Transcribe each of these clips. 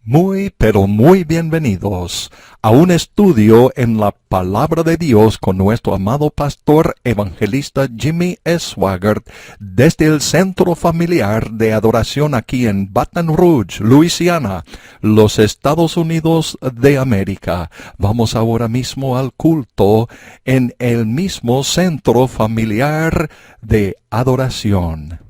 Muy, pero muy bienvenidos a un estudio en la Palabra de Dios con nuestro amado pastor evangelista Jimmy Swaggart desde el Centro Familiar de Adoración aquí en Baton Rouge, Luisiana, los Estados Unidos de América. Vamos ahora mismo al culto en el mismo Centro Familiar de Adoración.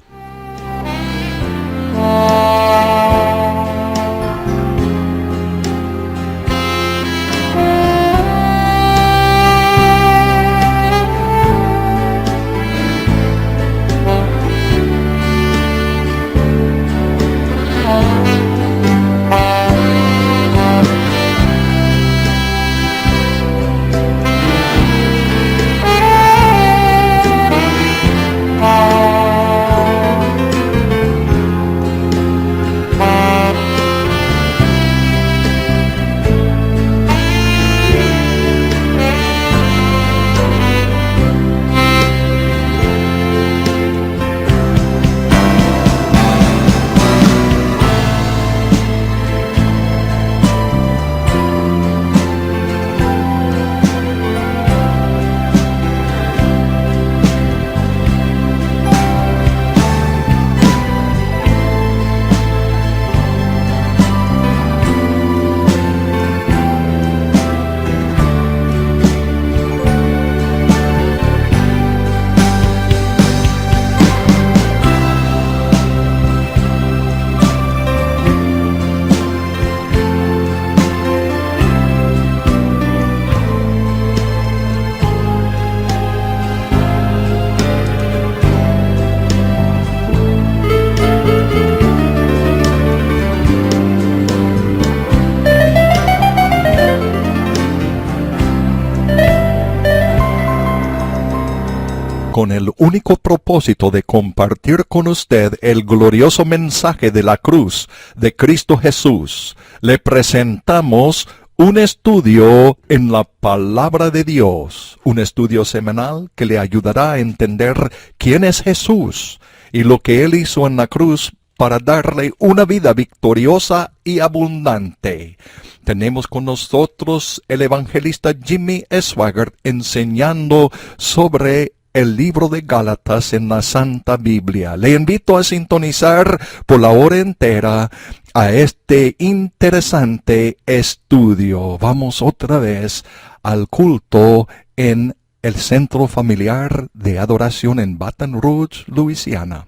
Con el único propósito de compartir con usted el glorioso mensaje de la cruz de Cristo Jesús, le presentamos un estudio en la Palabra de Dios, un estudio semanal que le ayudará a entender quién es Jesús y lo que Él hizo en la cruz para darle una vida victoriosa y abundante. Tenemos con nosotros el evangelista Jimmy Swaggart enseñando sobre el libro de Gálatas en la Santa Biblia. Le invito a sintonizar por la hora entera a este interesante estudio. Vamos otra vez al culto en el Centro Familiar de Adoración en Baton Rouge, Luisiana.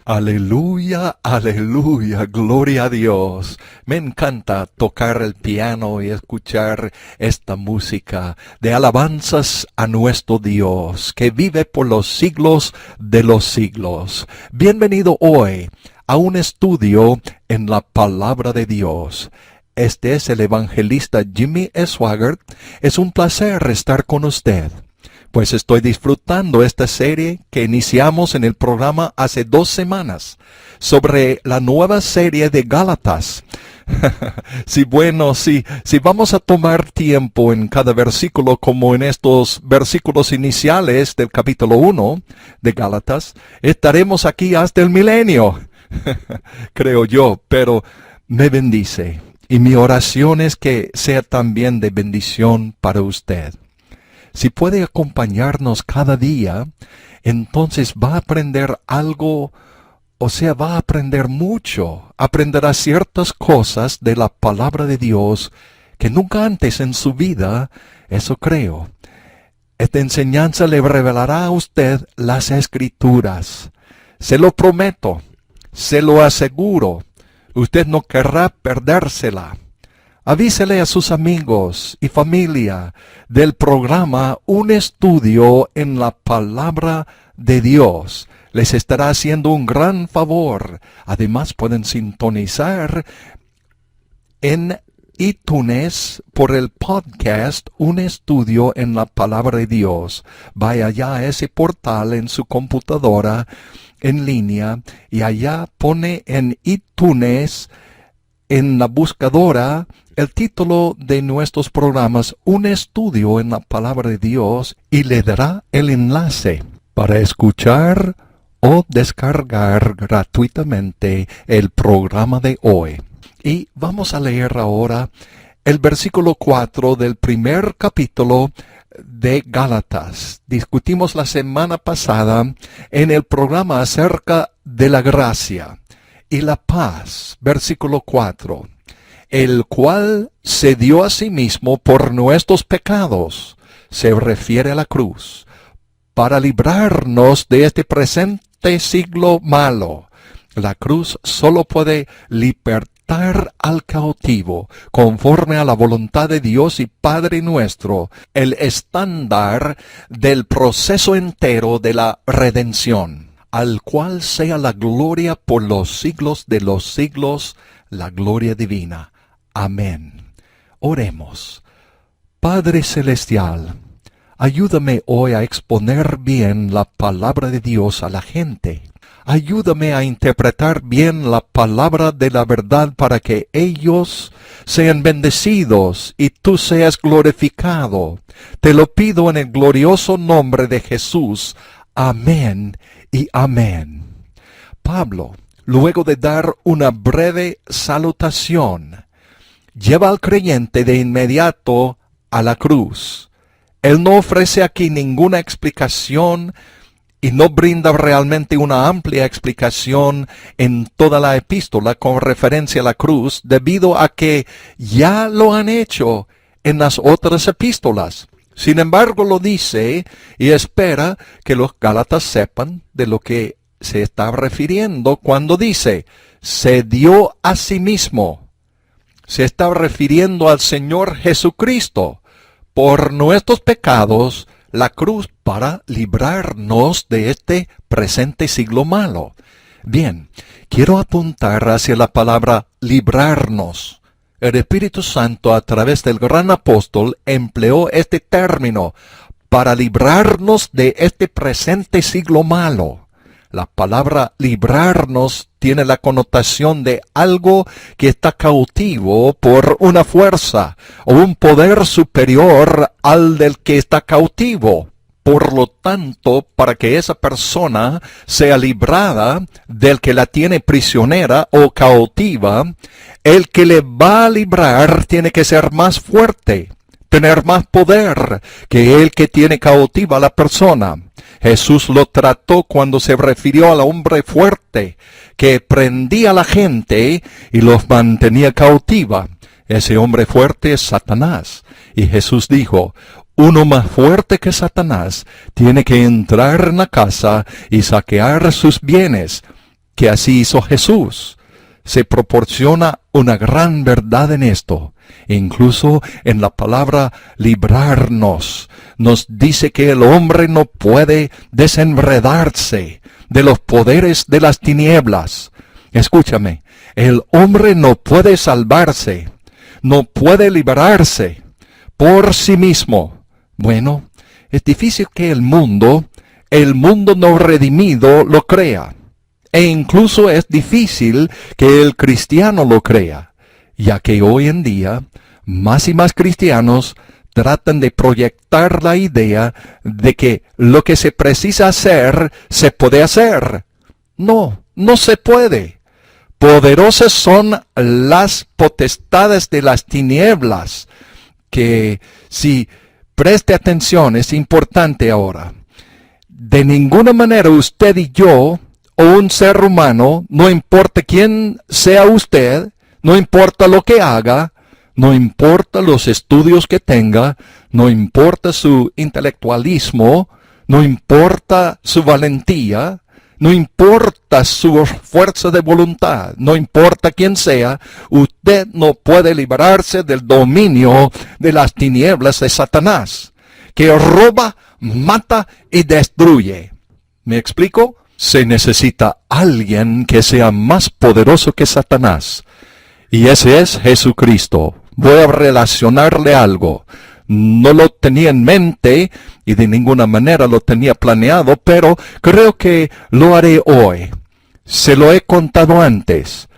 Aleluya, aleluya, gloria a Dios. Me encanta tocar el piano y escuchar esta música de alabanzas a nuestro Dios, que vive por los siglos de los siglos. Bienvenido hoy a un estudio en la palabra de Dios. Este es el evangelista Jimmy Swaggart. Es un placer estar con usted. Pues estoy disfrutando esta serie que iniciamos en el programa hace 2 semanas sobre la nueva serie de Gálatas. Si vamos a tomar tiempo en cada versículo como en estos versículos iniciales del capítulo 1 de Gálatas, estaremos aquí hasta el milenio, creo yo, pero me bendice. Y mi oración es que sea también de bendición para usted. Si puede acompañarnos cada día, entonces va a aprender algo, va a aprender mucho. Aprenderá ciertas cosas de la palabra de Dios que nunca antes en su vida, eso creo. Esta enseñanza le revelará a usted las Escrituras. Se lo prometo, se lo aseguro. Usted no querrá perdérsela. Avísele a sus amigos y familia del programa Un Estudio en la Palabra de Dios. Les estará haciendo un gran favor. Además pueden sintonizar en iTunes por el podcast Un Estudio en la Palabra de Dios. Vaya ya a ese portal en su computadora en línea y allá pone en iTunes, en la buscadora, el título de nuestros programas, Un Estudio en la Palabra de Dios, y le dará el enlace para escuchar o descargar gratuitamente el programa de hoy. Y vamos a leer ahora el versículo 4 del primer capítulo de Gálatas. Discutimos la semana pasada en el programa acerca de la gracia y la paz, versículo 4, el cual se dio a sí mismo por nuestros pecados, se refiere a la cruz, para librarnos de este presente siglo malo. La cruz solo puede libertar al cautivo, conforme a la voluntad de Dios y Padre nuestro, el estándar del proceso entero de la redención, al cual sea la gloria por los siglos de los siglos, la gloria divina. Amén. Oremos. Padre Celestial, ayúdame hoy a exponer bien la palabra de Dios a la gente. Ayúdame a interpretar bien la palabra de la verdad para que ellos sean bendecidos y tú seas glorificado. Te lo pido en el glorioso nombre de Jesús. Amén y amén. Pablo, luego de dar una breve salutación, lleva al creyente de inmediato a la cruz. Él no ofrece aquí ninguna explicación y no brinda realmente una amplia explicación en toda la epístola con referencia a la cruz, debido a que ya lo han hecho en las otras epístolas. Sin embargo, lo dice y espera que los Gálatas sepan de lo que se está refiriendo cuando dice, se dio a sí mismo. Se está refiriendo al Señor Jesucristo por nuestros pecados, la cruz para librarnos de este presente siglo malo. Bien, quiero apuntar hacia la palabra librarnos. El Espíritu Santo, a través del gran apóstol, empleó este término para librarnos de este presente siglo malo. La palabra librarnos tiene la connotación de algo que está cautivo por una fuerza o un poder superior al del que está cautivo. Por lo tanto, para que esa persona sea librada del que la tiene prisionera o cautiva, el que le va a librar tiene que ser más fuerte, tener más poder que el que tiene cautiva a la persona. Jesús lo trató cuando se refirió al hombre fuerte, que prendía a la gente y los mantenía cautiva. Ese hombre fuerte es Satanás. Y Jesús dijo, uno más fuerte que Satanás tiene que entrar en la casa y saquear sus bienes. que así hizo Jesús. Se proporciona una gran verdad en esto. Incluso en la palabra librarnos, nos dice que el hombre no puede desenredarse de los poderes de las tinieblas. Escúchame, el hombre no puede salvarse, no puede librarse por sí mismo. Bueno, es difícil que el mundo no redimido lo crea. E incluso es difícil que el cristiano lo crea, ya que hoy en día más y más cristianos tratan de proyectar la idea de que lo que se precisa hacer, se puede hacer. No, no se puede. Poderosas son las potestades de las tinieblas, que si preste atención, es importante ahora. De ninguna manera usted y yo, o un ser humano, no importa quién sea usted, no importa lo que haga, no importa los estudios que tenga, no importa su intelectualismo, no importa su valentía, no importa su fuerza de voluntad, no importa quién sea, usted no puede librarse del dominio de las tinieblas de Satanás, que roba, mata y destruye. ¿Me explico? Se necesita alguien que sea más poderoso que Satanás. Y ese es Jesucristo. Voy a relacionarle algo. No lo tenía en mente y de ninguna manera lo tenía planeado, pero creo que lo haré hoy. Se lo he contado antes,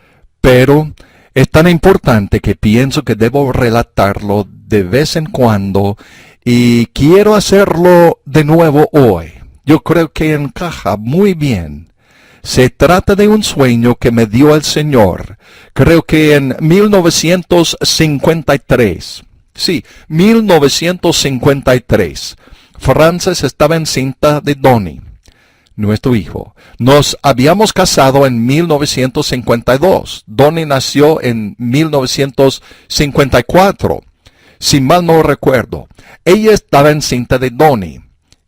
pero es tan importante que pienso que debo relatarlo de vez en cuando y quiero hacerlo de nuevo hoy. Yo creo que encaja muy bien. Se trata de un sueño que me dio el Señor, creo que en 1953. Sí, 1953. Frances estaba encinta de Donnie, nuestro hijo. Nos habíamos casado en 1952. Donnie nació en 1954. Si mal no recuerdo. Ella estaba encinta de Donnie.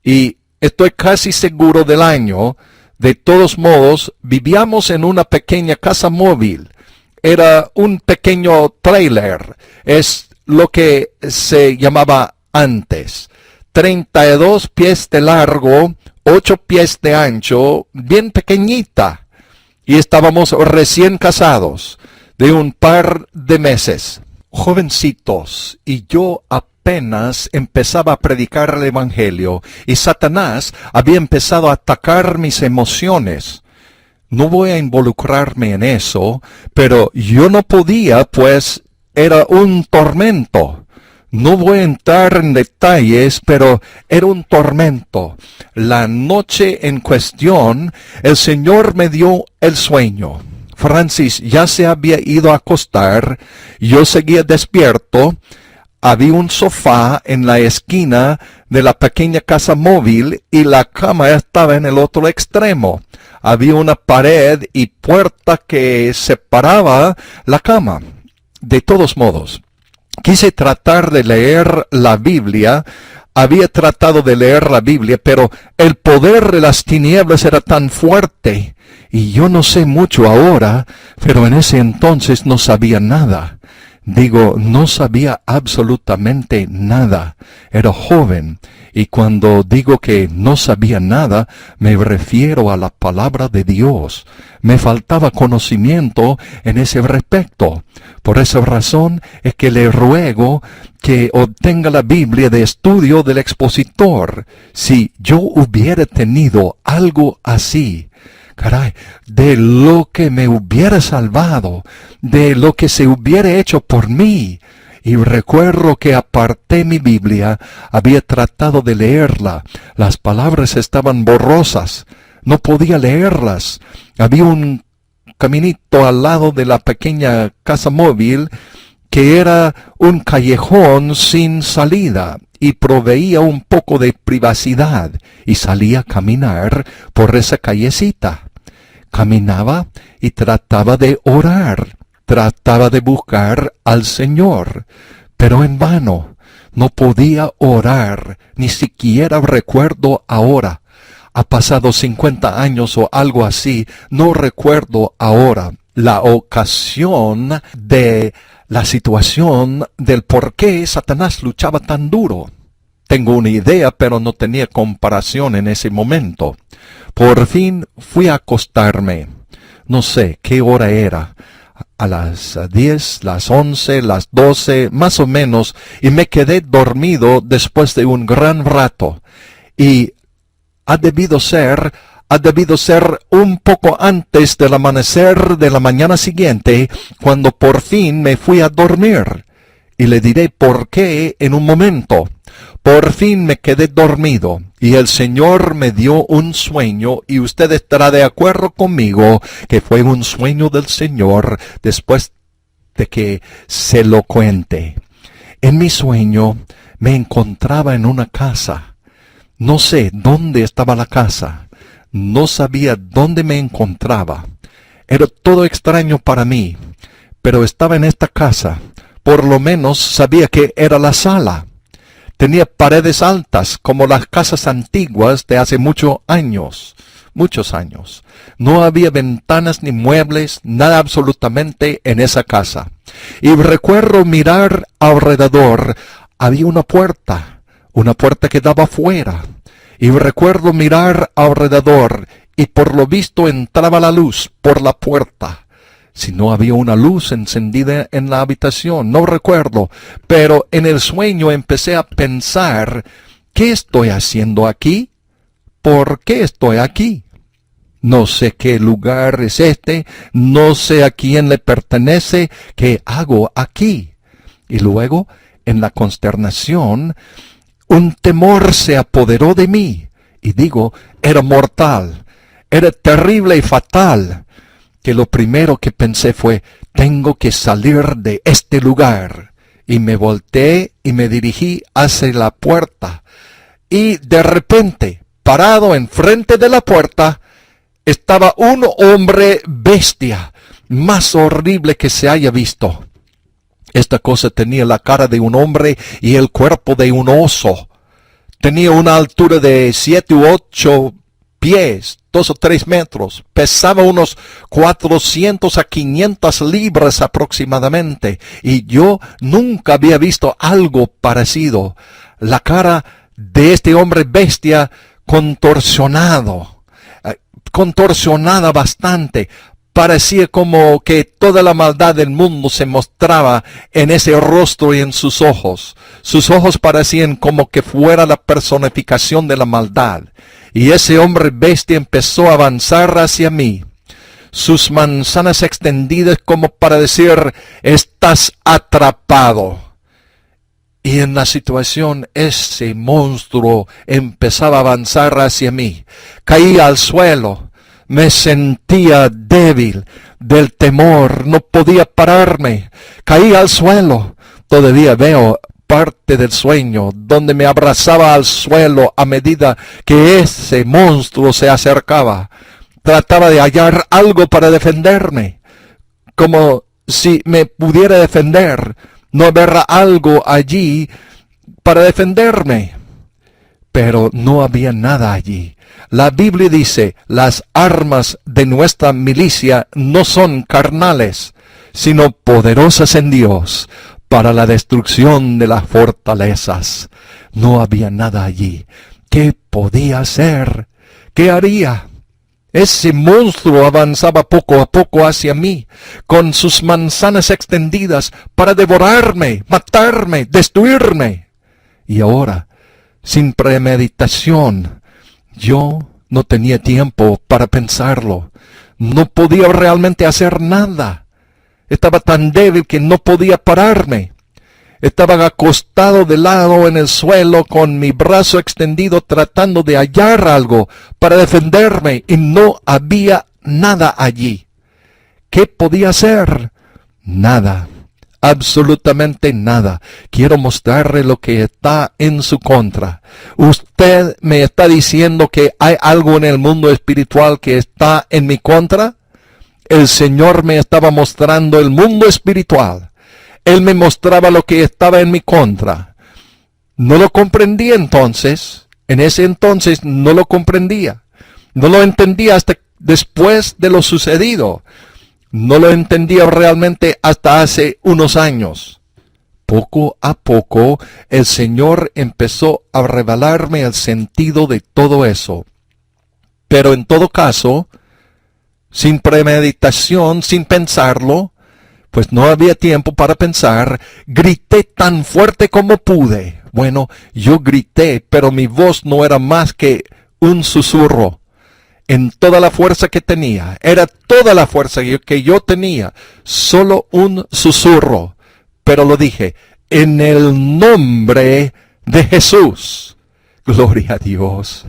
Y estoy casi seguro del año. De todos modos, vivíamos en una pequeña casa móvil. Era un pequeño trailer. Es lo que se llamaba antes. 32 pies de largo, 8 pies de ancho, bien pequeñita. Y estábamos recién casados, de un par de meses. Jovencitos, y yo apenas empezaba a predicar el Evangelio, y Satanás había empezado a atacar mis emociones. No voy a involucrarme en eso, pero yo no podía, pues era un tormento. No voy a entrar en detalles, pero era un tormento. La noche en cuestión, el Señor me dio el sueño. Francis ya se había ido a acostar, yo seguía despierto. Había un sofá en la esquina de la pequeña casa móvil y la cama estaba en el otro extremo. Había una pared y puerta que separaba la cama. De todos modos, quise tratar de leer la Biblia. Había tratado de leer la Biblia, pero el poder de las tinieblas era tan fuerte. Y yo no sé mucho ahora, pero en ese entonces no sabía nada. Digo, no sabía absolutamente nada. Era joven. Y cuando digo que no sabía nada, me refiero a la palabra de Dios. Me faltaba conocimiento en ese respecto. Por esa razón es que le ruego que obtenga la Biblia de estudio del expositor. Si yo hubiera tenido algo así, caray, de lo que me hubiera salvado, de lo que se hubiera hecho por mí. Y recuerdo que aparté mi Biblia, había tratado de leerla. Las palabras estaban borrosas, no podía leerlas. Había un caminito al lado de la pequeña casa móvil que era un callejón sin salida y proveía un poco de privacidad, y salía a caminar por esa callecita. Caminaba y trataba de orar, trataba de buscar al Señor, pero en vano. No podía orar, ni siquiera recuerdo ahora Ha pasado 50 años o algo así, no recuerdo ahora la ocasión de la situación del por qué Satanás luchaba tan duro. Tengo una idea, pero no tenía comparación en ese momento. Por fin fui a acostarme. No sé qué hora era. A las 10, las 11, las 12, más o menos, y me quedé dormido después de un gran rato. Y ha debido ser un poco antes del amanecer de la mañana siguiente, cuando por fin me fui a dormir. Y le diré por qué en un momento. Por fin me quedé dormido, y el Señor me dio un sueño, y usted estará de acuerdo conmigo que fue un sueño del Señor después de que se lo cuente. En mi sueño me encontraba en una casa. No sé dónde estaba la casa. No sabía dónde me encontraba. Era todo extraño para mí. Pero estaba en esta casa. Por lo menos sabía que era la sala. Tenía paredes altas, como las casas antiguas de hace muchos años. No había ventanas ni muebles, nada absolutamente en esa casa. Y recuerdo mirar alrededor. Había una puerta que daba afuera. Y recuerdo mirar alrededor, y por lo visto entraba la luz por la puerta. Si no había una luz encendida en la habitación, no recuerdo, pero en el sueño empecé a pensar, ¿qué estoy haciendo aquí? ¿Por qué estoy aquí? No sé qué lugar es este, no sé a quién le pertenece, ¿qué hago aquí? Y luego, en la consternación, un temor se apoderó de mí, y digo, era mortal, era terrible y fatal, que lo primero que pensé fue, tengo que salir de este lugar, y me volteé y me dirigí hacia la puerta, y de repente, parado enfrente de la puerta, estaba un hombre bestia, más horrible que se haya visto. Esta cosa tenía la cara de un hombre y el cuerpo de un oso. Tenía una altura de 7 u 8 pies, 2 o 3 metros. Pesaba unos 400 a 500 libras aproximadamente. Y yo nunca había visto algo parecido. La cara de este hombre bestia contorsionada bastante. Parecía como que toda la maldad del mundo se mostraba en ese rostro y en sus ojos. Sus ojos parecían como que fuera la personificación de la maldad. Y ese hombre bestia empezó a avanzar hacia mí. Sus manzanas extendidas como para decir, estás atrapado. Y en la situación, ese monstruo empezaba a avanzar hacia mí. Caí al suelo. Me sentía débil del temor, no podía pararme. Caí al suelo. Todavía veo parte del sueño, donde me abrazaba al suelo a medida que ese monstruo se acercaba. Trataba de hallar algo para defenderme, como si me pudiera defender. No habrá algo allí para defenderme. Pero no había nada allí. La Biblia dice, las armas de nuestra milicia no son carnales, sino poderosas en Dios para la destrucción de las fortalezas. No había nada allí. ¿Qué podía hacer? ¿Qué haría? Ese monstruo avanzaba poco a poco hacia mí, con sus manzanas extendidas para devorarme, matarme, destruirme. Y ahora, sin premeditación, yo no tenía tiempo para pensarlo. No podía realmente hacer nada. Estaba tan débil que no podía pararme. Estaba acostado de lado en el suelo con mi brazo extendido tratando de hallar algo para defenderme y no había nada allí. ¿Qué podía hacer? Nada. Absolutamente nada. Quiero mostrarle lo que está en su contra. ¿Usted me está diciendo que hay algo en el mundo espiritual que está en mi contra? El Señor me estaba mostrando el mundo espiritual. Él me mostraba lo que estaba en mi contra. No lo comprendí entonces. En ese entonces no lo comprendía. No lo entendía hasta después de lo sucedido. No lo entendía realmente hasta hace unos años. Poco a poco el Señor empezó a revelarme el sentido de todo eso. Pero en todo caso, sin premeditación, sin pensarlo, pues no había tiempo para pensar, grité tan fuerte como pude. Bueno, yo grité, pero mi voz no era más que un susurro. En toda la fuerza que tenía, era toda la fuerza que yo tenía, solo un susurro. Pero lo dije, en el nombre de Jesús. Gloria a Dios,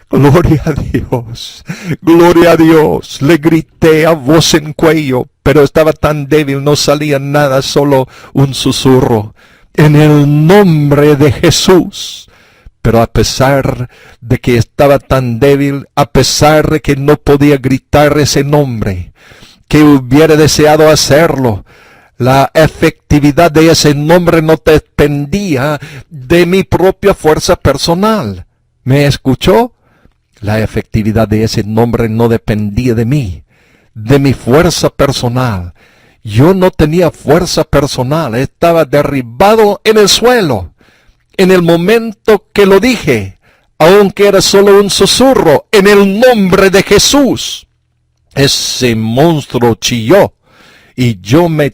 gloria a Dios, gloria a Dios. Le grité a voz en cuello, pero estaba tan débil, no salía nada, solo un susurro. En el nombre de Jesús. Pero a pesar de que estaba tan débil, a pesar de que no podía gritar ese nombre, que hubiera deseado hacerlo, la efectividad de ese nombre no dependía de mi propia fuerza personal. ¿Me escuchó? La efectividad de ese nombre no dependía de mí, de mi fuerza personal. Yo no tenía fuerza personal, estaba derribado en el suelo. En el momento que lo dije, aunque era solo un susurro, en el nombre de Jesús, ese monstruo chilló y yo me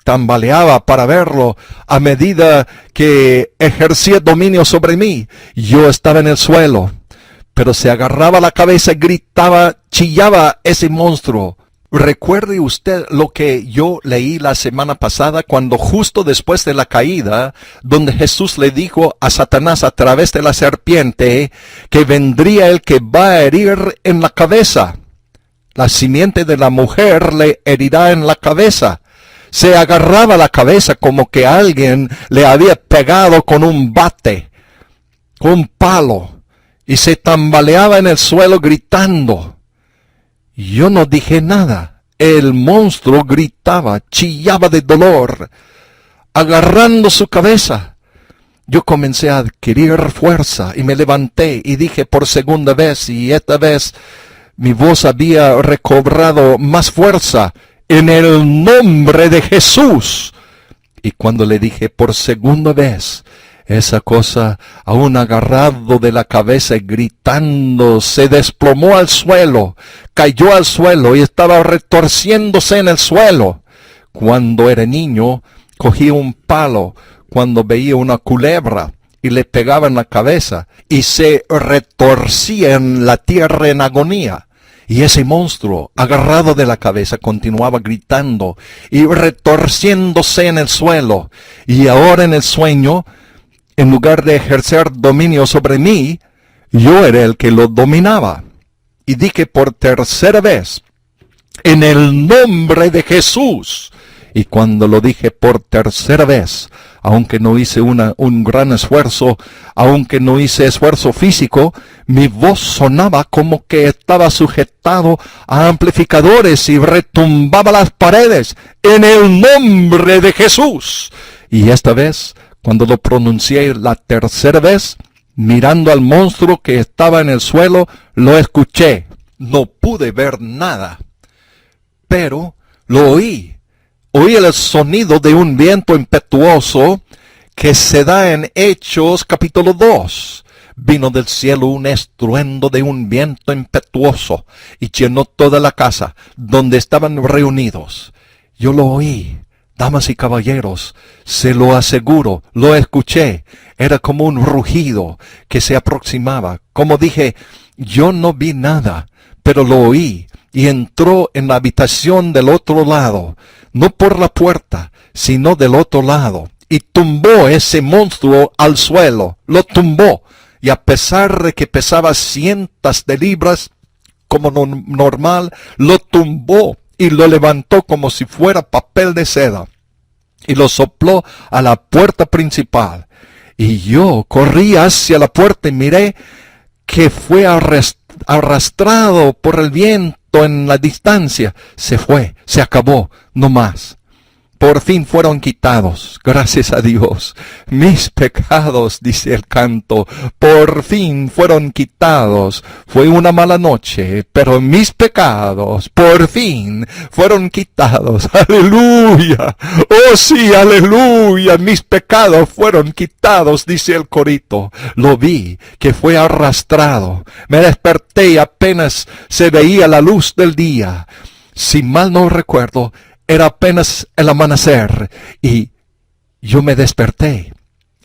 tambaleaba para verlo a medida que ejercía dominio sobre mí. Yo estaba en el suelo, pero se agarraba la cabeza, gritaba, chillaba ese monstruo. Recuerde usted lo que yo leí la semana pasada cuando justo después de la caída, donde Jesús le dijo a Satanás a través de la serpiente que vendría el que va a herir en la cabeza. La simiente de la mujer le herirá en la cabeza. Se agarraba la cabeza como que alguien le había pegado con un bate, con un palo, y se tambaleaba en el suelo gritando. Yo no dije nada. El monstruo gritaba, chillaba de dolor, agarrando su cabeza. Yo comencé a adquirir fuerza y me levanté y dije por segunda vez, y esta vez mi voz había recobrado más fuerza, en el nombre de Jesús. Y cuando le dije por segunda vez, esa cosa, aún agarrado de la cabeza y gritando, se desplomó al suelo, cayó al suelo y estaba retorciéndose en el suelo. Cuando era niño, cogía un palo cuando veía una culebra y le pegaba en la cabeza y se retorcía en la tierra en agonía. Y ese monstruo, agarrado de la cabeza, continuaba gritando y retorciéndose en el suelo. Y ahora en el sueño, en lugar de ejercer dominio sobre mí, yo era el que lo dominaba. Y dije por tercera vez, en el nombre de Jesús. Y cuando lo dije por tercera vez, aunque no hice un gran esfuerzo, aunque no hice esfuerzo físico, mi voz sonaba como que estaba sujetado a amplificadores y retumbaba las paredes, en el nombre de Jesús. Y esta vez, cuando lo pronuncié la tercera vez, mirando al monstruo que estaba en el suelo, lo escuché. No pude ver nada, pero lo oí. Oí el sonido de un viento impetuoso que se da en Hechos capítulo 2. Vino del cielo un estruendo de un viento impetuoso y llenó toda la casa donde estaban reunidos. Yo lo oí. Damas y caballeros, se lo aseguro, lo escuché. Era como un rugido que se aproximaba. Como dije, yo no vi nada, pero lo oí. Y entró en la habitación del otro lado, no por la puerta, sino del otro lado. Y tumbó ese monstruo al suelo, lo tumbó. Y a pesar de que pesaba cientos de libras, como normal, lo tumbó y lo levantó como si fuera papel de seda. Y lo sopló a la puerta principal. Y yo corrí hacia la puerta y miré que fue arrastrado por el viento en la distancia. Se fue, se acabó, no más. por fin fueron quitados, gracias a Dios. Mis pecados, dice el canto, por fin fueron quitados. Fue una mala noche, pero mis pecados por fin fueron quitados. Aleluya. Oh sí, aleluya. Mis pecados fueron quitados, dice el corito. Lo vi, que fue arrastrado. Me desperté y apenas se veía la luz del día. Si mal no recuerdo, era apenas el amanecer y yo me desperté,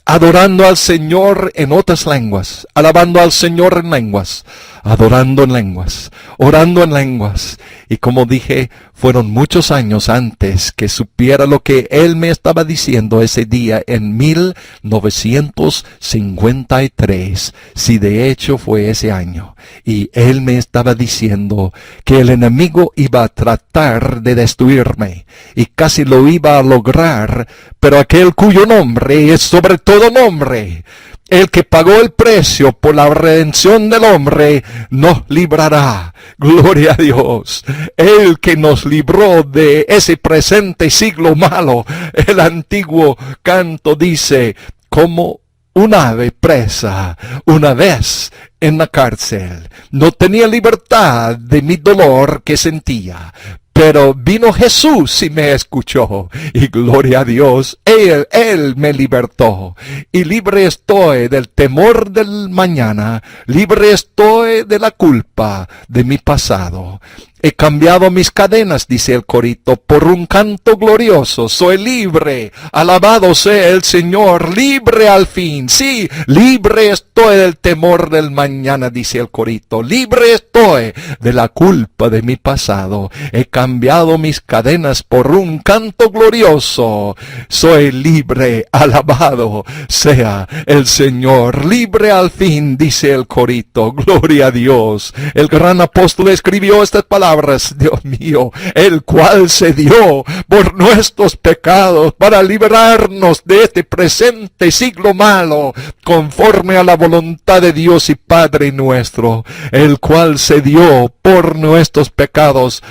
adorando al Señor en otras lenguas, alabando al Señor en lenguas, adorando en lenguas, orando en lenguas. Y como dije, fueron muchos años antes que supiera lo que Él me estaba diciendo ese día en 1953, si de hecho fue ese año. Y Él me estaba diciendo que el enemigo iba a tratar de destruirme, y casi lo iba a lograr, pero aquel cuyo nombre es sobre todo nombre, el que pagó el precio por la redención del hombre, nos librará. Gloria a Dios. El que nos libró de ese presente siglo malo. El antiguo canto dice, como un ave presa una vez en la cárcel. No tenía libertad de mi dolor que sentía. Pero vino Jesús y me escuchó, y gloria a Dios, Él me libertó, y libre estoy del temor del mañana, libre estoy de la culpa de mi pasado. He cambiado mis cadenas, dice el corito, por un canto glorioso. Soy libre, alabado sea el Señor, libre al fin. Sí, libre estoy del temor del mañana, dice el corito. Libre estoy de la culpa de mi pasado. He cambiado mis cadenas por un canto glorioso. Soy libre, alabado sea el Señor. Libre al fin, dice el corito. Gloria a Dios. El gran apóstol escribió estas palabras. Dios mío, el cual se dio por nuestros pecados para librarnos de este presente siglo malo, conforme a la voluntad de Dios y Padre nuestro, el cual se dio por nuestros pecados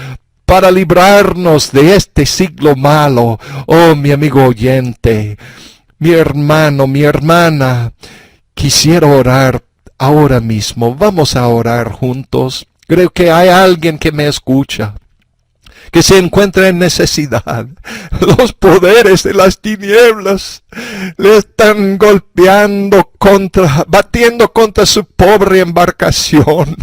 para librarnos de este siglo malo. Oh, mi amigo oyente, mi hermano, mi hermana, quisiera orar ahora mismo. Vamos a orar juntos. Creo que hay alguien que me escucha, que se encuentra en necesidad. Los poderes de las tinieblas le están batiendo contra su pobre embarcación.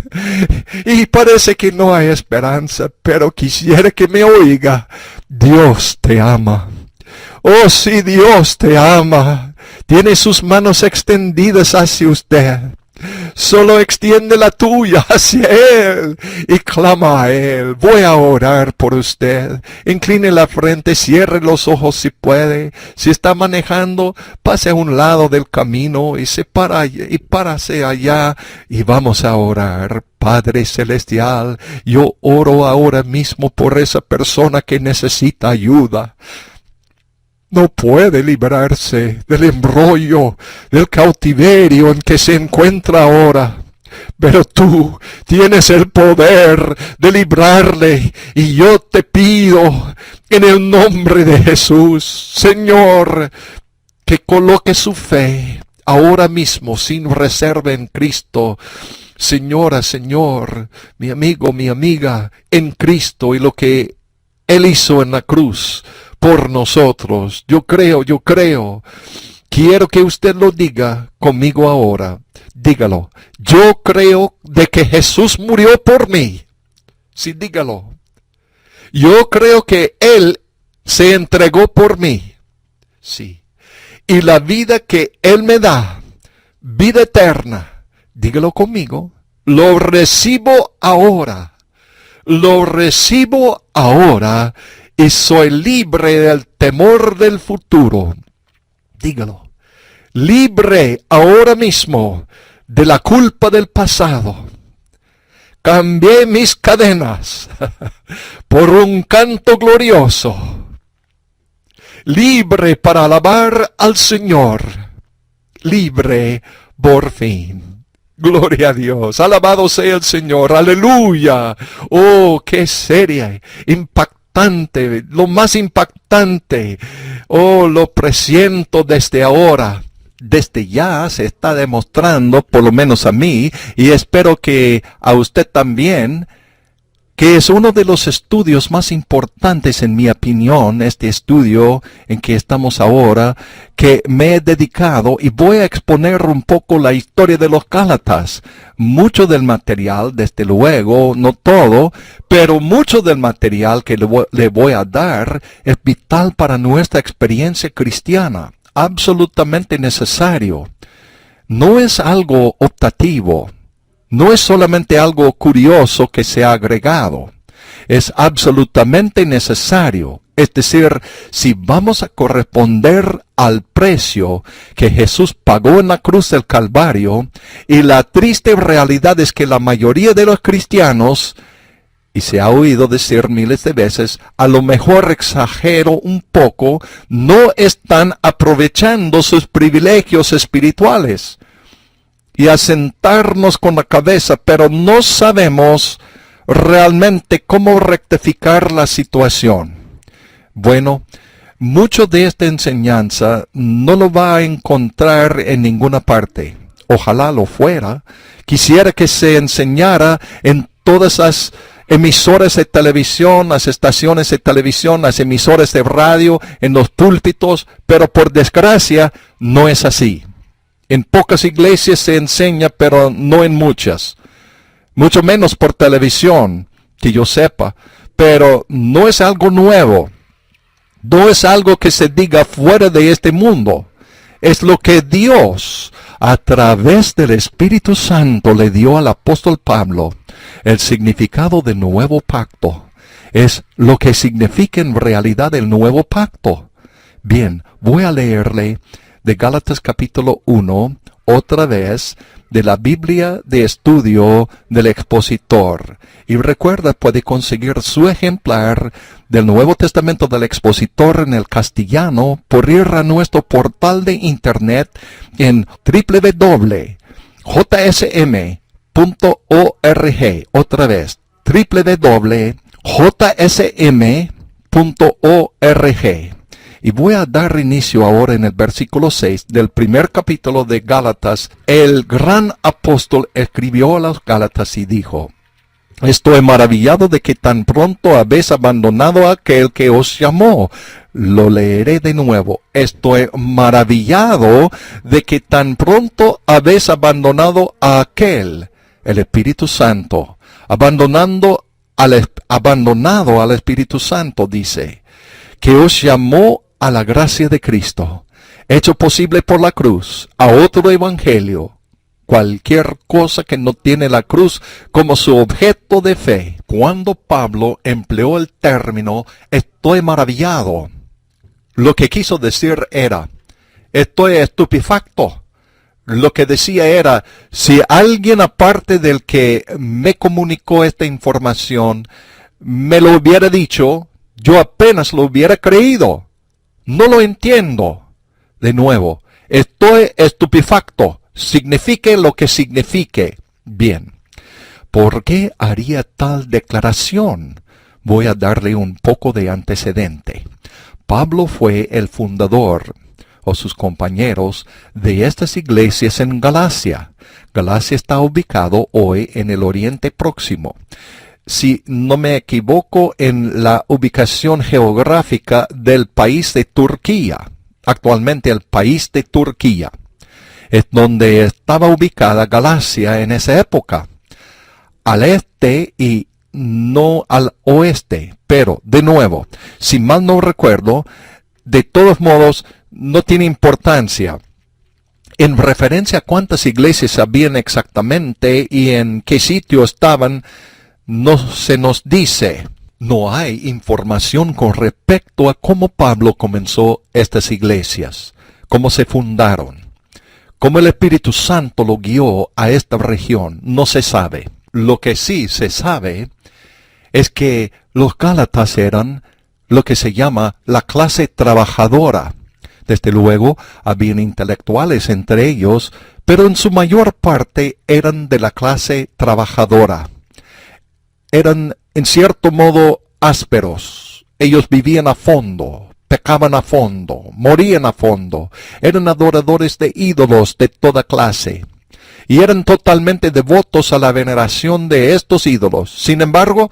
Y parece que no hay esperanza, pero quisiera que me oiga. Dios te ama. Oh, sí, Dios te ama. Tiene sus manos extendidas hacia usted. Solo extiende la tuya hacia Él y clama a Él. Voy a orar por usted. Incline la frente, cierre los ojos si puede. Si está manejando, pase a un lado del camino y párase allá y vamos a orar. Padre Celestial, yo oro ahora mismo por esa persona que necesita ayuda. No puede librarse del embrollo, del cautiverio en que se encuentra ahora. Pero tú tienes el poder de librarle, y yo te pido, en el nombre de Jesús, Señor, que coloque su fe ahora mismo sin reserva en Cristo. Señora, Señor, mi amigo, mi amiga, en Cristo y lo que Él hizo en la cruz por nosotros. Yo creo. Quiero que usted lo diga conmigo ahora. Dígalo. Yo creo de que Jesús murió por mí. Sí, dígalo. Yo creo que Él se entregó por mí. Sí. Y la vida que Él me da, vida eterna, dígalo conmigo, lo recibo ahora. Lo recibo ahora y soy libre del temor del futuro. Dígalo. Libre ahora mismo de la culpa del pasado. Cambié mis cadenas por un canto glorioso. Libre para alabar al Señor. Libre por fin. Gloria a Dios. Alabado sea el Señor. Aleluya. Oh, qué seria, impactante importante, lo más impactante. Oh, lo presiento desde ahora. Desde ya se está demostrando, por lo menos a mí, y espero que a usted también, que es uno de los estudios más importantes, en mi opinión, este estudio en que estamos ahora, que me he dedicado, y voy a exponer un poco la historia de los Gálatas. Mucho del material, desde luego, no todo, pero mucho del material que le voy a dar es vital para nuestra experiencia cristiana, absolutamente necesario. No es algo optativo. No es solamente algo curioso que se ha agregado, es absolutamente necesario. Es decir, si vamos a corresponder al precio que Jesús pagó en la cruz del Calvario, y la triste realidad es que la mayoría de los cristianos, y se ha oído decir miles de veces, a lo mejor exagero un poco, no están aprovechando sus privilegios espirituales. Y a sentarnos con la cabeza, pero no sabemos realmente cómo rectificar la situación. Bueno, mucho de esta enseñanza no lo va a encontrar en ninguna parte. Ojalá lo fuera. Quisiera que se enseñara en todas las emisoras de televisión, las estaciones de televisión, las emisoras de radio, en los púlpitos, pero por desgracia no es así. En pocas iglesias se enseña, pero no en muchas. Mucho menos por televisión, que yo sepa. Pero no es algo nuevo. No es algo que se diga fuera de este mundo. Es lo que Dios, a través del Espíritu Santo, le dio al apóstol Pablo. El significado del nuevo pacto. Es lo que significa en realidad el nuevo pacto. Bien, voy a leerle de Gálatas capítulo 1, otra vez, de la Biblia de estudio del expositor. Y recuerda, puede conseguir su ejemplar del Nuevo Testamento del expositor en el castellano por ir a nuestro portal de internet en www.jsm.org. Otra vez, www.jsm.org. Y voy a dar inicio ahora en el versículo 6 del primer capítulo de Gálatas. El gran apóstol escribió a los Gálatas y dijo: Estoy maravillado de que tan pronto habéis abandonado a aquel que os llamó. Lo leeré de nuevo. Estoy maravillado de que tan pronto habéis abandonado a aquel, el Espíritu Santo. Abandonado al Espíritu Santo, dice, que os llamó a la gracia de Cristo, hecho posible por la cruz, a otro evangelio, cualquier cosa que no tiene la cruz como su objeto de fe. Cuando Pablo empleó el término estoy maravillado, lo que quiso decir era estoy estupefacto. Lo que decía era, si alguien aparte del que me comunicó esta información me lo hubiera dicho, yo apenas lo hubiera creído. No lo entiendo. De nuevo, estoy estupefacto. Signifique lo que signifique. Bien. ¿Por qué haría tal declaración? Voy a darle un poco de antecedente. Pablo fue el fundador, o sus compañeros, de estas iglesias en Galacia. Galacia está ubicado hoy en el Oriente Próximo. Si no me equivoco, en la ubicación geográfica del país de Turquía. Actualmente el país de Turquía es donde estaba ubicada Galacia en esa época. Al este y no al oeste. Pero, de nuevo, si mal no recuerdo, de todos modos, no tiene importancia. En referencia a cuántas iglesias habían exactamente y en qué sitio estaban, no se nos dice. No hay información con respecto a cómo Pablo comenzó estas iglesias, cómo se fundaron, cómo el Espíritu Santo lo guió a esta región. No se sabe. Lo que sí se sabe es que los Gálatas eran lo que se llama la clase trabajadora. Desde luego, habían intelectuales entre ellos, pero en su mayor parte eran de la clase trabajadora. Eran, en cierto modo, ásperos, ellos vivían a fondo, pecaban a fondo, morían a fondo, eran adoradores de ídolos de toda clase, y eran totalmente devotos a la veneración de estos ídolos. Sin embargo,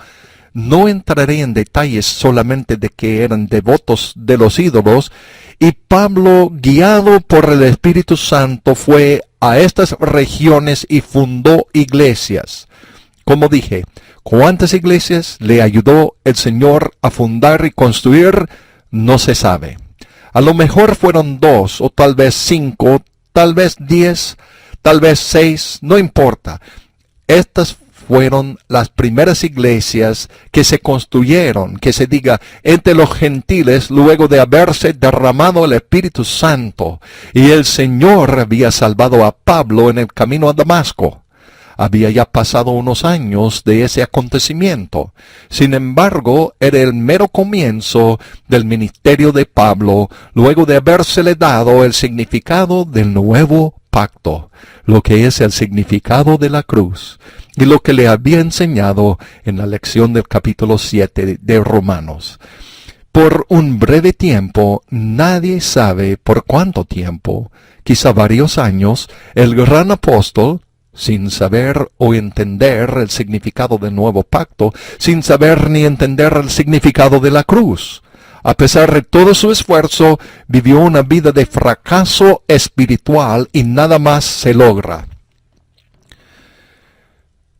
no entraré en detalles solamente de que eran devotos de los ídolos, y Pablo, guiado por el Espíritu Santo, fue a estas regiones y fundó iglesias. Como dije, ¿cuántas iglesias le ayudó el Señor a fundar y construir? No se sabe. A lo mejor fueron 2, o tal vez 5, tal vez 10, tal vez 6, no importa. Estas fueron las primeras iglesias que se construyeron, que se diga, entre los gentiles, luego de haberse derramado el Espíritu Santo, y el Señor había salvado a Pablo en el camino a Damasco. Había ya pasado unos años de ese acontecimiento. Sin embargo, era el mero comienzo del ministerio de Pablo, luego de habérsele dado el significado del nuevo pacto, lo que es el significado de la cruz, y lo que le había enseñado en la lección del capítulo 7 de Romanos. Por un breve tiempo, nadie sabe por cuánto tiempo, quizá varios años, el gran apóstol, sin saber o entender el significado del nuevo pacto, sin saber ni entender el significado de la cruz, a pesar de todo su esfuerzo, vivió una vida de fracaso espiritual y nada más se logra.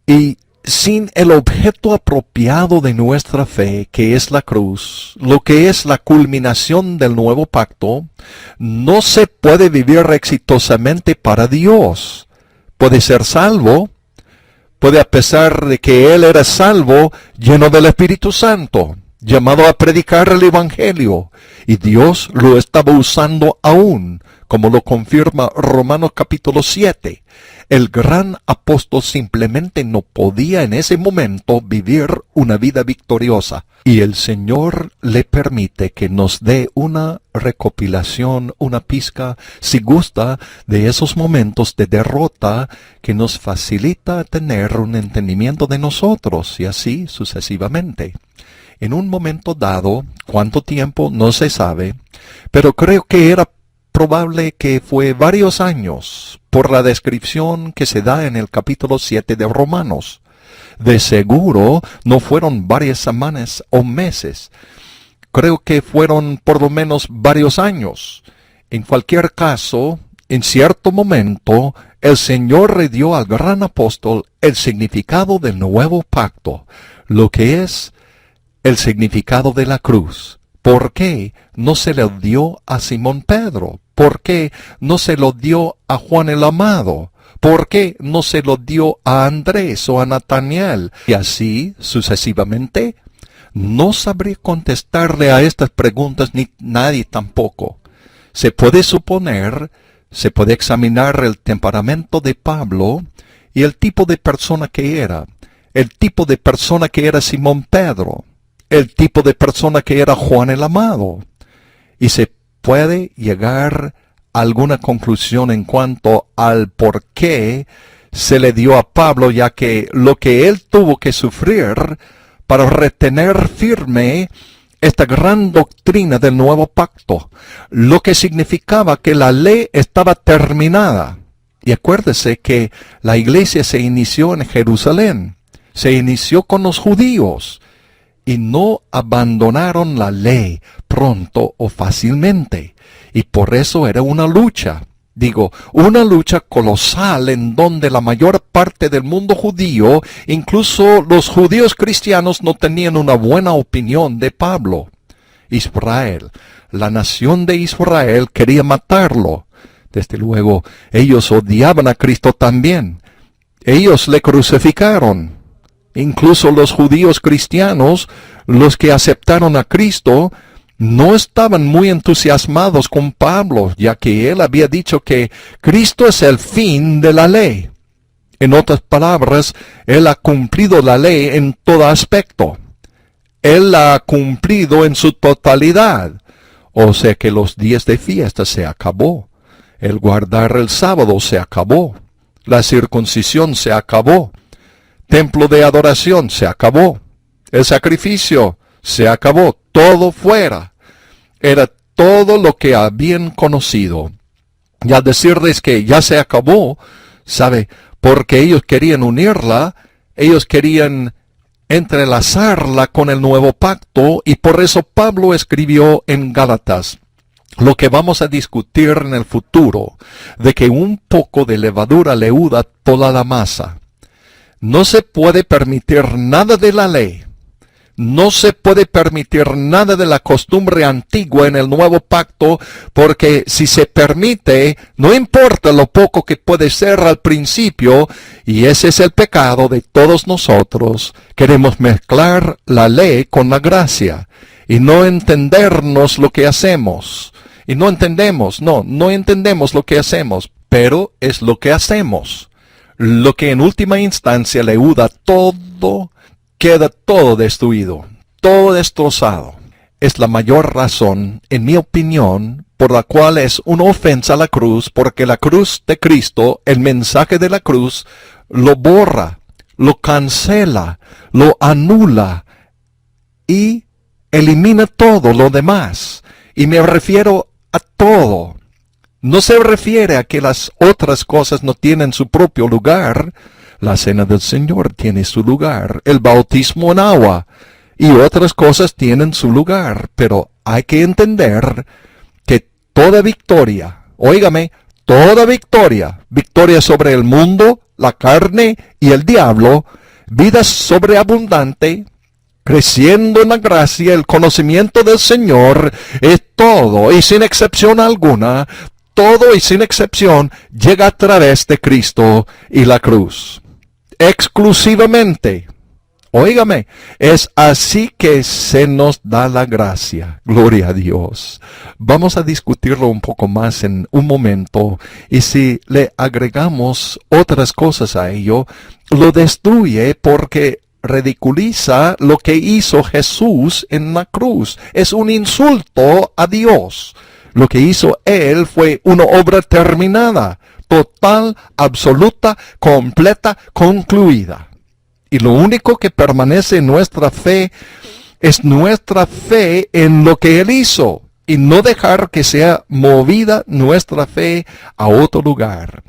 Y sin el objeto apropiado de nuestra fe, que es la cruz, lo que es la culminación del nuevo pacto, no se puede vivir exitosamente para Dios. Puede ser salvo, puede, a pesar de que él era salvo, lleno del Espíritu Santo, llamado a predicar el Evangelio, y Dios lo estaba usando aún, como lo confirma Romanos capítulo 7. El gran apóstol simplemente no podía en ese momento vivir una vida victoriosa, y el Señor le permite que nos dé una recopilación, una pizca, si gusta, de esos momentos de derrota que nos facilita tener un entendimiento de nosotros, y así sucesivamente. En un momento dado, cuánto tiempo no se sabe, pero creo que era probable que fue varios años, por la descripción que se da en el capítulo 7 de Romanos. De seguro no fueron varias semanas o meses. Creo que fueron por lo menos varios años. En cualquier caso, en cierto momento, el Señor le dio al gran apóstol el significado del nuevo pacto, lo que es el significado de la cruz. ¿Por qué no se lo dio a Simón Pedro? ¿Por qué no se lo dio a Juan el Amado? ¿Por qué no se lo dio a Andrés o a Natanael? Y así sucesivamente. No sabría contestarle a estas preguntas ni nadie tampoco. Se puede suponer, se puede examinar el temperamento de Pablo y el tipo de persona que era. El tipo de persona que era Simón Pedro. El tipo de persona que era Juan el Amado. Y se puede llegar a alguna conclusión en cuanto al por qué se le dio a Pablo, ya que lo que él tuvo que sufrir para retener firme esta gran doctrina del nuevo pacto, lo que significaba que la ley estaba terminada. Y acuérdese que la iglesia se inició en Jerusalén, se inició con los judíos, y no abandonaron la ley pronto o fácilmente. Y por eso era una lucha. Una lucha colosal en donde la mayor parte del mundo judío, incluso los judíos cristianos, no tenían una buena opinión de Pablo. Israel, la nación de Israel, quería matarlo. Desde luego, ellos odiaban a Cristo también. Ellos le crucificaron. Incluso los judíos cristianos, los que aceptaron a Cristo, no estaban muy entusiasmados con Pablo, ya que él había dicho que Cristo es el fin de la ley. En otras palabras, él ha cumplido la ley en todo aspecto. Él la ha cumplido en su totalidad. O sea que los días de fiesta se acabó. El guardar el sábado se acabó. La circuncisión se acabó. Templo de adoración se acabó. El sacrificio Se acabó, todo fuera. Era todo lo que habían conocido. Y al decirles que ya se acabó, ¿sabe? Porque ellos querían unirla, ellos querían entrelazarla con el nuevo pacto, y por eso Pablo escribió en Gálatas lo que vamos a discutir en el futuro, de que un poco de levadura leuda toda la masa. No se puede permitir nada de la ley. No se puede permitir nada de la costumbre antigua en el nuevo pacto, porque si se permite, no importa lo poco que puede ser al principio, y ese es el pecado de todos nosotros, queremos mezclar la ley con la gracia, y no entendernos lo que hacemos. Y no entendemos lo que hacemos, pero es lo que hacemos. Lo que en última instancia leuda todo, queda todo destruido, todo destrozado. Es la mayor razón, en mi opinión, por la cual es una ofensa a la cruz, porque la cruz de Cristo, el mensaje de la cruz, lo borra, lo cancela, lo anula y elimina todo lo demás. Y me refiero a todo. No se refiere a que las otras cosas no tienen su propio lugar. La cena del Señor tiene su lugar, el bautismo en agua y otras cosas tienen su lugar, pero hay que entender que toda victoria, óigame, toda victoria sobre el mundo, la carne y el diablo, vida sobreabundante, creciendo en la gracia, el conocimiento del Señor, es todo y sin excepción alguna, todo y sin excepción llega a través de Cristo y la cruz. Exclusivamente. Óigame, es así que se nos da la gracia. Gloria a Dios. Vamos a discutirlo un poco más en un momento, y si le agregamos otras cosas a ello, lo destruye porque ridiculiza lo que hizo Jesús en la cruz. Es un insulto a Dios. Lo que hizo Él fue una obra terminada, total, absoluta, completa, concluida. Y lo único que permanece en nuestra fe es nuestra fe en lo que Él hizo, y no dejar que sea movida nuestra fe a otro lugar.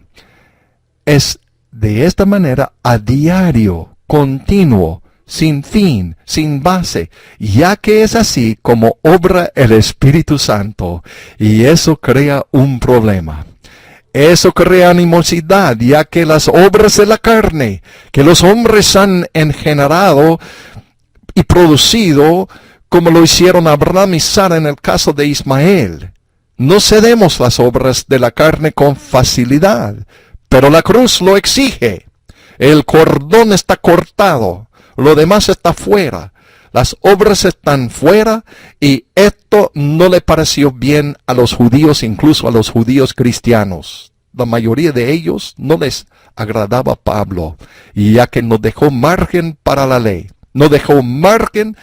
Es de esta manera a diario, continuo, sin fin, sin base, ya que es así como obra el Espíritu Santo, y eso crea un problema. Eso crea animosidad, ya que las obras de la carne que los hombres han engendrado y producido, como lo hicieron Abraham y Sara en el caso de Ismael. No cedemos las obras de la carne con facilidad, pero la cruz lo exige. El cordón está cortado, lo demás está fuera. Las obras están fuera, y esto no le pareció bien a los judíos, incluso a los judíos cristianos. La mayoría de ellos no les agradaba Pablo, ya que no dejó margen para la ley. No dejó margen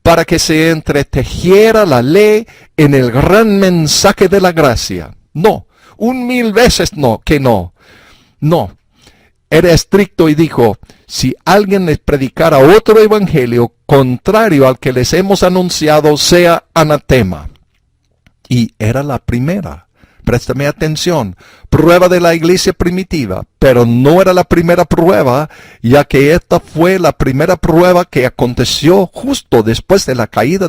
para que se entretejiera la ley en el gran mensaje de la gracia. No, 1000 veces no, que no. No. Era estricto y dijo, si alguien les predicara otro evangelio contrario al que les hemos anunciado, sea anatema. Y era la primera. Préstame atención, prueba de la iglesia primitiva, pero no era la primera prueba, ya que esta fue la primera prueba que aconteció justo después de la caída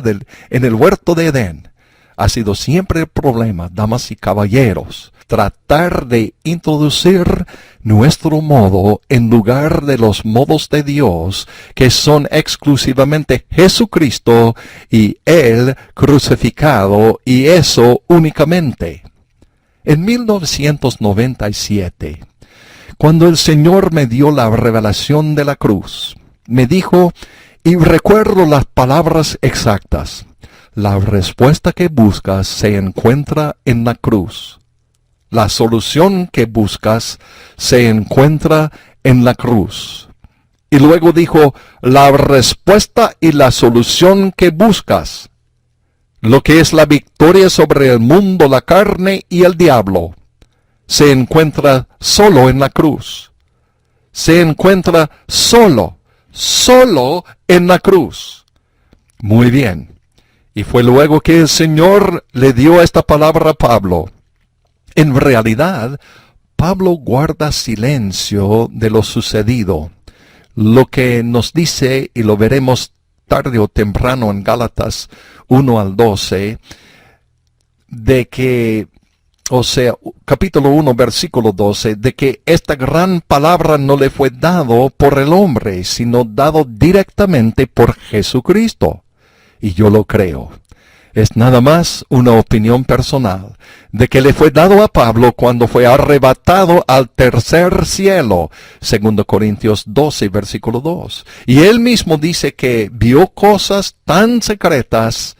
en el huerto de Edén. Ha sido siempre el problema, damas y caballeros, tratar de introducir nuestro modo en lugar de los modos de Dios, que son exclusivamente Jesucristo y Él crucificado, y eso únicamente. En 1997, cuando el Señor me dio la revelación de la cruz, me dijo, y recuerdo las palabras exactas, la respuesta que buscas se encuentra en la cruz. La solución que buscas se encuentra en la cruz. Y luego dijo, la respuesta y la solución que buscas, lo que es la victoria sobre el mundo, la carne y el diablo, se encuentra solo en la cruz. Se encuentra solo en la cruz. Muy bien. Y fue luego que el Señor le dio esta palabra a Pablo. En realidad, Pablo guarda silencio de lo sucedido. Lo que nos dice, y lo veremos tarde o temprano en Gálatas 1 al 12, de que, o sea, capítulo 1, versículo 12, de que esta gran palabra no le fue dado por el hombre, sino dado directamente por Jesucristo. Y yo lo creo. Es nada más una opinión personal, de que le fue dado a Pablo cuando fue arrebatado al tercer cielo, 2 Corintios 12, versículo 2. Y él mismo dice que vio cosas tan secretas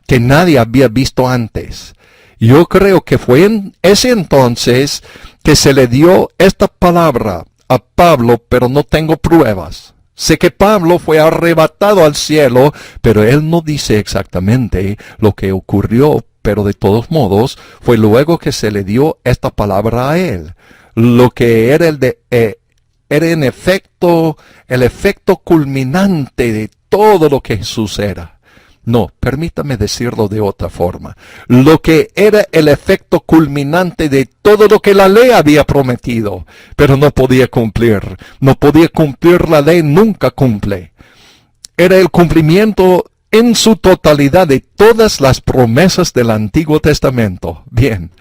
que nadie había visto antes. Yo creo que fue en ese entonces que se le dio esta palabra a Pablo, pero no tengo pruebas. Sé que Pablo fue arrebatado al cielo, pero él no dice exactamente lo que ocurrió, pero de todos modos fue luego que se le dio esta palabra a él. Lo que era era en efecto el efecto culminante de todo lo que Jesús era. No, permítame decirlo de otra forma. Lo que era el efecto culminante de todo lo que la ley había prometido, pero no podía cumplir. No podía cumplir la ley, nunca cumple. Era el cumplimiento en su totalidad de todas las promesas del Antiguo Testamento. Bien,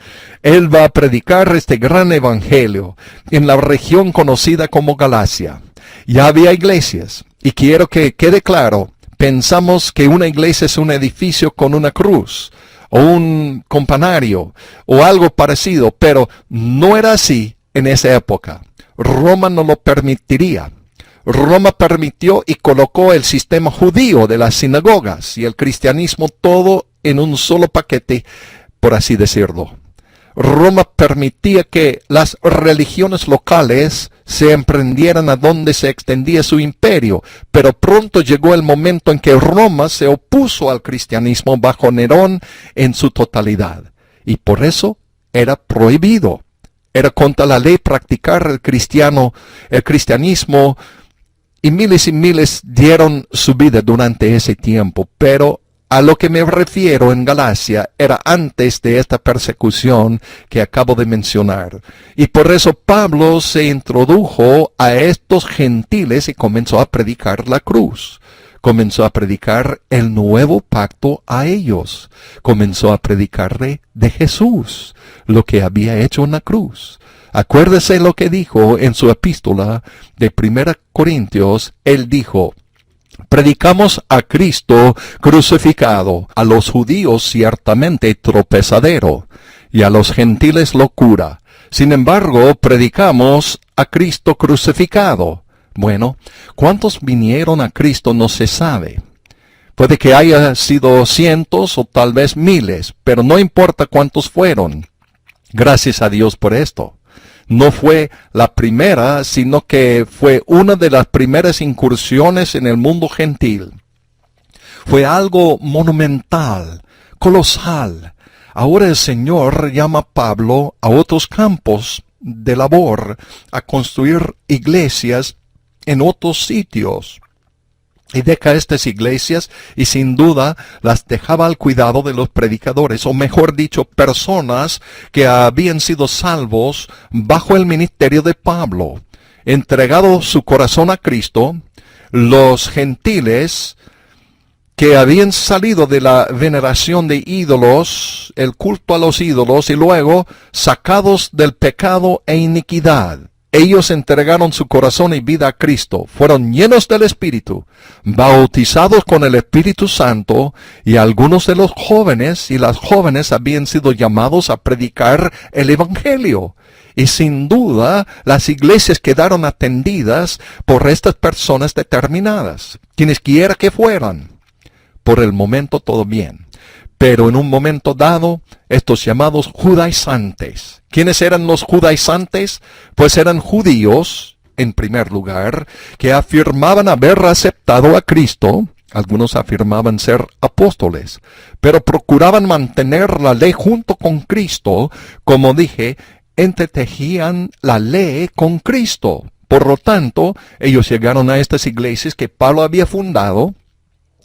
él va a predicar este gran evangelio en la región conocida como Galacia. Ya había iglesias, y quiero que quede claro. Pensamos que una iglesia es un edificio con una cruz, o un campanario, o algo parecido, pero no era así en esa época. Roma no lo permitiría. Roma permitió y colocó el sistema judío de las sinagogas y el cristianismo todo en un solo paquete, por así decirlo. Roma permitía que las religiones locales se emprendieran a donde se extendía su imperio, pero pronto llegó el momento en que Roma se opuso al cristianismo bajo Nerón en su totalidad, y por eso era prohibido. Era contra la ley practicar el cristianismo, y miles dieron su vida durante ese tiempo, pero a lo que me refiero en Galacia era antes de esta persecución que acabo de mencionar. Y por eso Pablo se introdujo a estos gentiles y comenzó a predicar la cruz. Comenzó a predicar el nuevo pacto a ellos. Comenzó a predicarle de Jesús, lo que había hecho en la cruz. Acuérdese lo que dijo en su epístola de 1 Corintios. Él dijo: predicamos a Cristo crucificado, a los judíos ciertamente tropezadero, y a los gentiles locura. Sin embargo, predicamos a Cristo crucificado. Bueno, ¿cuántos vinieron a Cristo? No se sabe. Puede que haya sido cientos o tal vez miles, pero no importa cuántos fueron. Gracias a Dios por esto. No fue la primera, sino que fue una de las primeras incursiones en el mundo gentil. Fue algo monumental, colosal. Ahora el Señor llama a Pablo a otros campos de labor, a construir iglesias en otros sitios. Y deja estas iglesias y sin duda las dejaba al cuidado de los predicadores, o mejor dicho, personas que habían sido salvos bajo el ministerio de Pablo. Entregado su corazón a Cristo, los gentiles que habían salido de la veneración de ídolos, el culto a los ídolos, y luego sacados del pecado e iniquidad. Ellos entregaron su corazón y vida a Cristo, fueron llenos del Espíritu, bautizados con el Espíritu Santo, y algunos de los jóvenes y las jóvenes habían sido llamados a predicar el Evangelio. Y sin duda, las iglesias quedaron atendidas por estas personas determinadas, quienes quiera que fueran. Por el momento todo bien. Pero en un momento dado, estos llamados judaizantes. ¿Quiénes eran los judaizantes? Pues eran judíos, en primer lugar, que afirmaban haber aceptado a Cristo. Algunos afirmaban ser apóstoles, pero procuraban mantener la ley junto con Cristo. Como dije, entretejían la ley con Cristo. Por lo tanto, ellos llegaron a estas iglesias que Pablo había fundado,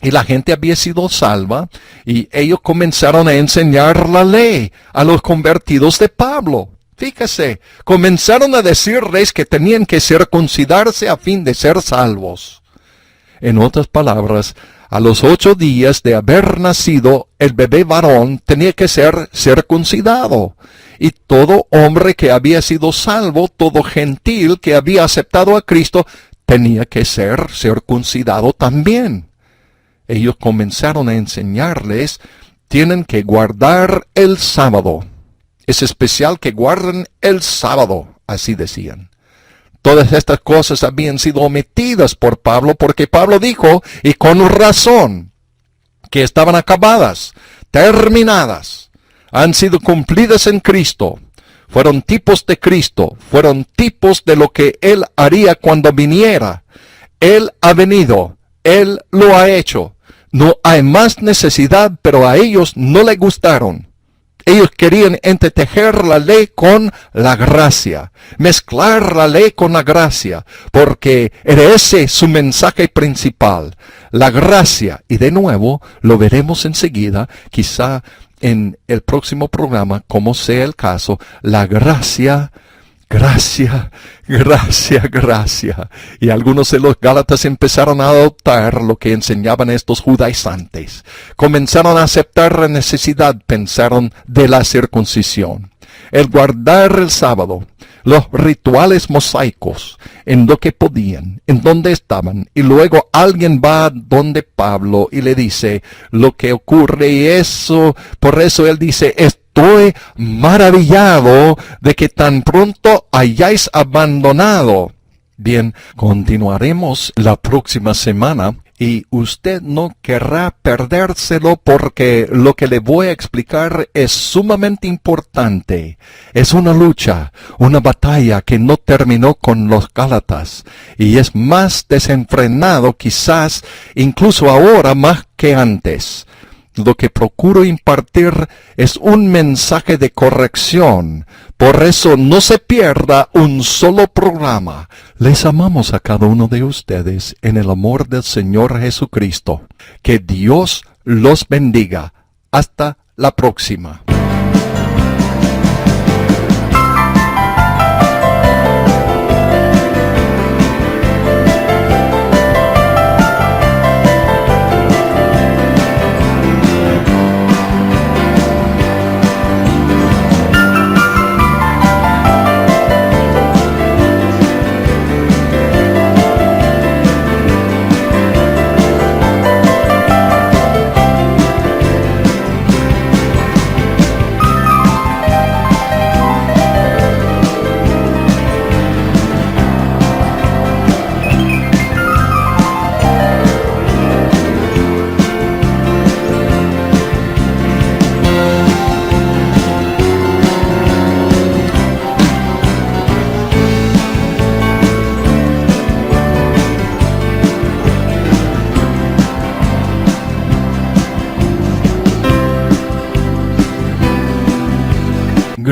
Y la gente había sido salva y ellos comenzaron a enseñar la ley a los convertidos de Pablo. Fíjese, comenzaron a decirles que tenían que circuncidarse a fin de ser salvos. En otras palabras, a los 8 días de haber nacido, el bebé varón tenía que ser circuncidado. Y todo hombre que había sido salvo, todo gentil que había aceptado a Cristo, tenía que ser circuncidado también. Ellos comenzaron a enseñarles, tienen que guardar el sábado. Es especial que guarden el sábado, así decían. Todas estas cosas habían sido omitidas por Pablo porque Pablo dijo, y con razón, que estaban acabadas, terminadas, han sido cumplidas en Cristo. Fueron tipos de Cristo, fueron tipos de lo que Él haría cuando viniera. Él ha venido, Él lo ha hecho. No hay más necesidad, pero a ellos no les gustaron. Ellos querían entretejer la ley con la gracia, mezclar la ley con la gracia, porque era ese su mensaje principal, la gracia. Y de nuevo, lo veremos enseguida, quizá en el próximo programa, como sea el caso, la gracia. Gracia, gracia, gracia. Y algunos de los Gálatas empezaron a adoptar lo que enseñaban estos judaizantes. Comenzaron a aceptar la necesidad, pensaron, de la circuncisión. El guardar el sábado, los rituales mosaicos, en lo que podían, en donde estaban. Y luego alguien va donde Pablo y le dice lo que ocurre y eso, por eso él dice, estoy maravillado de que tan pronto hayáis abandonado. Bien, continuaremos la próxima semana y usted no querrá perdérselo porque lo que le voy a explicar es sumamente importante. Es una lucha, una batalla que no terminó con los Gálatas y es más desenfrenado quizás incluso ahora más que antes. Lo que procuro impartir es un mensaje de corrección. Por eso no se pierda un solo programa. Les amamos a cada uno de ustedes en el amor del Señor Jesucristo. Que Dios los bendiga. Hasta la próxima.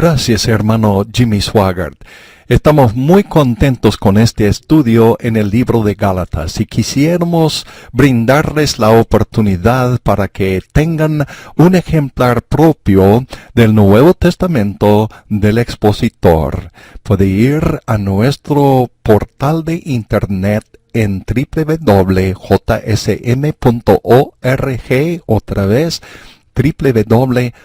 Gracias, hermano Jimmy Swaggart. Estamos muy contentos con este estudio en el libro de Gálatas y quisiéramos brindarles la oportunidad para que tengan un ejemplar propio del Nuevo Testamento del expositor. Puede ir a nuestro portal de internet en www.jsm.org, otra vez www.jsm.org,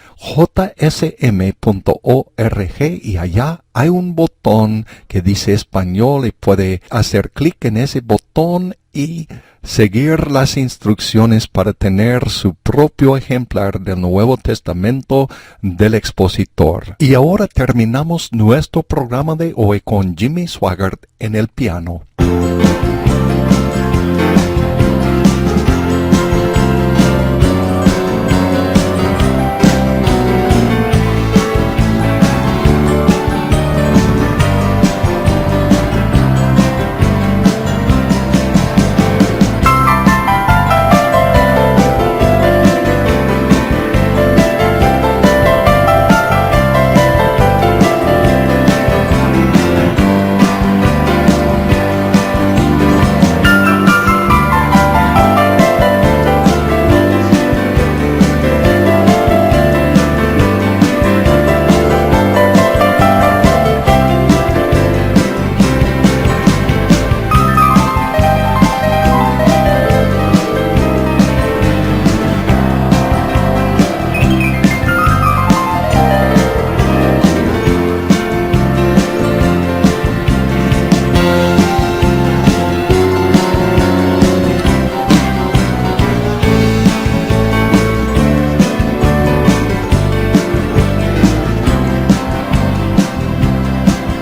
y allá hay un botón que dice español y puede hacer clic en ese botón y seguir las instrucciones para tener su propio ejemplar del Nuevo Testamento del expositor. Y ahora terminamos nuestro programa de hoy con Jimmy Swaggart en el piano.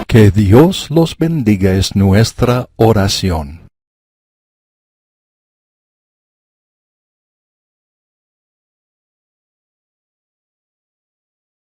Que Dios los bendiga es nuestra oración.